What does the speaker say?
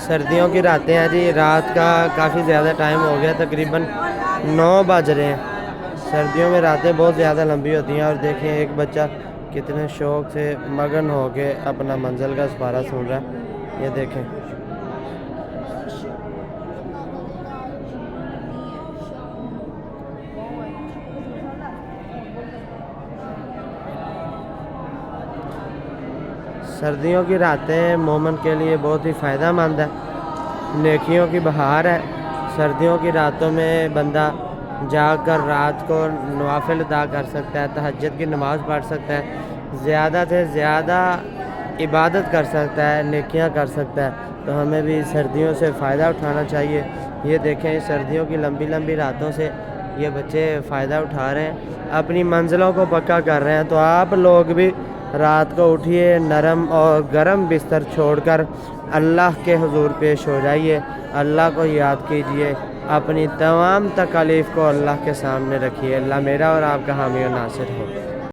سردیوں کی راتیں ہیں جی، رات کا کافی زیادہ ٹائم ہو گیا، تقریباً 9 بج رہے ہیں۔ سردیوں میں راتیں بہت زیادہ لمبی ہوتی ہیں، اور دیکھیں ایک بچہ کتنے شوق سے مگن ہو کے اپنا منزل کا سپارہ سن رہا ہے، یہ دیکھیں۔ سردیوں کی راتیں مومن کے لیے بہت ہی فائدہ مند ہے، نیکیوں کی بہار ہے۔ سردیوں کی راتوں میں بندہ جاگ کر رات کو نوافل ادا کر سکتا ہے، تہجد کی نماز پڑھ سکتا ہے، زیادہ سے زیادہ عبادت کر سکتا ہے، نیکیاں کر سکتا ہے۔ تو ہمیں بھی سردیوں سے فائدہ اٹھانا چاہیے۔ یہ دیکھیں سردیوں کی لمبی لمبی راتوں سے یہ بچے فائدہ اٹھا رہے ہیں، اپنی منزلوں کو پکا کر رہے ہیں۔ تو آپ لوگ بھی رات کو اٹھیے، نرم اور گرم بستر چھوڑ کر اللہ کے حضور پیش ہو جائیے، اللہ کو یاد کیجیے، اپنی تمام تکالیف کو اللہ کے سامنے رکھیے۔ اللہ میرا اور آپ کا حامی و ناصر ہو۔